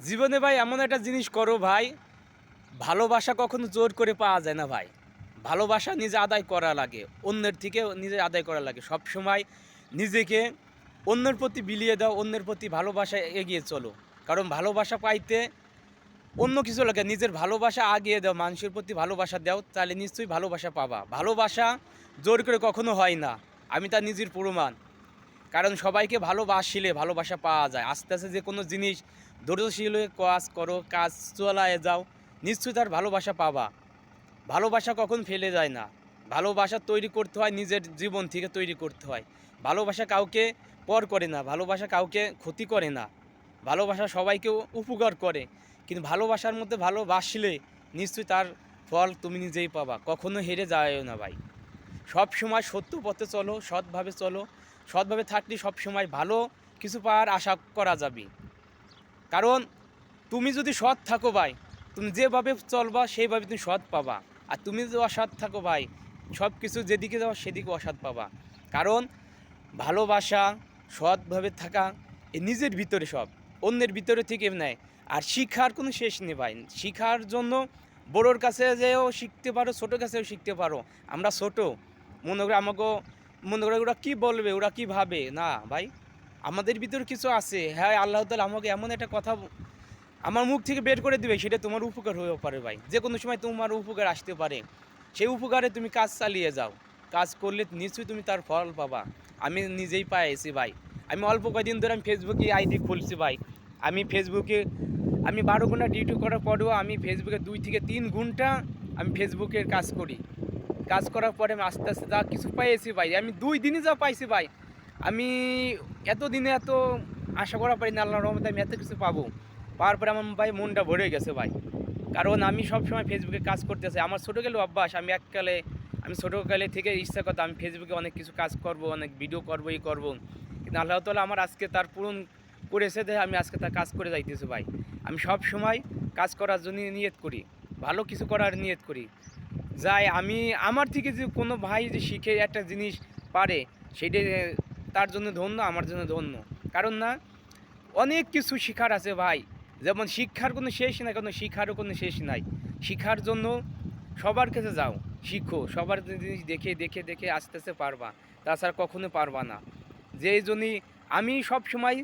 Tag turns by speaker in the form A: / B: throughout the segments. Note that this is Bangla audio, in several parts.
A: জীবনে ভাই এমন একটা জিনিস করো ভাই, ভালোবাসা কখনো জোর করে পাওয়া যায় না ভাই। ভালোবাসা নিজে আদায় করা লাগে, অন্যের থেকে নিজে আদায় করা লাগে। সবসময় নিজেকে অন্যের প্রতি বিলিয়ে দাও, অন্যের প্রতি ভালোবাসা এগিয়ে চলো। কারণ ভালোবাসা পাইতে অন্য কিছু লাগে, নিজের ভালোবাসা আগিয়ে দাও, মানুষের প্রতি ভালোবাসা দাও, তাহলে নিশ্চয়ই ভালোবাসা পাবা। ভালোবাসা জোর করে কখনো হয় না, আমি তার নিজের প্রমাণ। কারণ সবাইকে ভালোবাসলে ভালোবাসা পাওয়া যায়। আস্তে আস্তে যে কোনো জিনিস ধৈর্যশীল হয়ে কাজ করো, কাজ চলায় যাও, নিশ্চয়ই তার ভালোবাসা পাবা। ভালোবাসা কখন ফেলে যায় না। ভালোবাসা তৈরি করতে হয় নিজের জীবন থেকে তৈরি করতে হয়। ভালোবাসা কাউকে পর করে না, ভালোবাসা কাউকে ক্ষতি করে না, ভালোবাসা সবাইকে উপকার করে। কিন্তু ভালোবাসার মধ্যে ভালোবাসলে নিশ্চয়ই তার ফল তুমি নিজেই পাবা, কখনো হেরে যায়ও না ভাই। সব সময় সত্য পথে চলো, সৎভাবে চলো। সৎভাবে থাকলে সব সময় ভালো কিছু পাওয়ার আশা করা যাবে। কারণ তুমি যদি সৎ থাকো ভাই, তুমি যেভাবে চলবা সেইভাবে তুমি সৎ পাবা। আর তুমি যদি অসৎ থাকো ভাই, সব কিছু যেদিকে যাও সেদিকে অসৎ পাবা। কারণ ভালোবাসা, সৎভাবে থাকা এ নিজের ভিতরে সব, অন্যের ভিতরে থেকে নেয়। আর শিক্ষার কোনো শেষ নেই ভাই। শিখার জন্য বড়োর কাছে যেও শিখতে পারো, ছোটোর কাছেও শিখতে পারো। আমরা ছোটো মনে করে আমাকেও মনে করে ওরা কী বলবে, ওরা কী ভাবে, না ভাই, আমাদের ভিতরে কিছু আছে। হ্যাঁ, আল্লাহ তাআলা আমাকে এমন একটা কথা আমার মুখ থেকে বের করে দিবে, সেটা তোমার উপকার হয়ে পারে ভাই। যে কোনো সময় তোমার উপকার আসতে পারে, সেই উপকারে তুমি কাজ চালিয়ে যাও। কাজ করলে নিশ্চয়ই তুমি তার ফল পাবা। আমি নিজেই পাইছি ভাই। আমি অল্প কয়েকদিন ধরে আমি ফেসবুকে আইডি খুলছি ভাই। আমি ফেসবুকে 12 ঘন্টা ডিউটি করার পরেও আমি ফেসবুকে 2 থেকে 3 ঘন্টা আমি ফেসবুকের কাজ করি। কাজ করার পরে আমি আস্তে আস্তে যা কিছু পেয়েছি ভাই, আমি 2 দিনে যা পাইছি ভাই, আমি এতদিনে এত আশা করা পারি না আল্লাহর রহমতে আমি এত কিছু পাবো। পাওয়ার পরে আমার ভাই মনটা ভরে গেছে ভাই। কারণ আমি সবসময় ফেসবুকে কাজ করতেছি। আমার ছোটোকালে অভ্যাস, আমি ছোটোকালে থেকে ইচ্ছা করতাম আমি ফেসবুকে অনেক কিছু কাজ করব, অনেক ভিডিও করবো, এই করবো। কিন্তু আল্লাহ তাআলা আমার আজকে তার পূরণ করেছে, দেখে আমি আজকে তার কাজ করে যাইতেছি ভাই। আমি সব সময় কাজ করার জন্য নিয়ত করি, ভালো কিছু করার নিয়ত করি। যাই আমি আমার থেকে যে কোনো ভাই যে শিখে একটা জিনিস পারে, সেইটাই তার জন্য ধন্য, আমার জন্য ধন্য। কারণ না, অনেক কিছু শিখার আছে ভাই। যেমন শিক্ষার কোনো শেষ নাই, কোনো শিখারও কোনো শেষ নাই। শিখার জন্য সবার কাছে যাও, শিখো, সবার জিনিস দেখে দেখে দেখে আস্তে আস্তে পারবা, তাছাড়া কখনো পারবা না। যেই জন্যই আমি সব সময়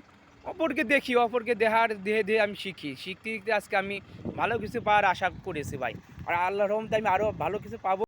A: অপরকে দেখি, অপরকে দেখার দেহে দেহে আমি শিখি, শিখতে শিখতে আজকে আমি ভালো কিছু পাওয়ার আশা করেছি ভাই। আর আল্লাহর রহমতে আমি আরও ভালো কিছু পাবো।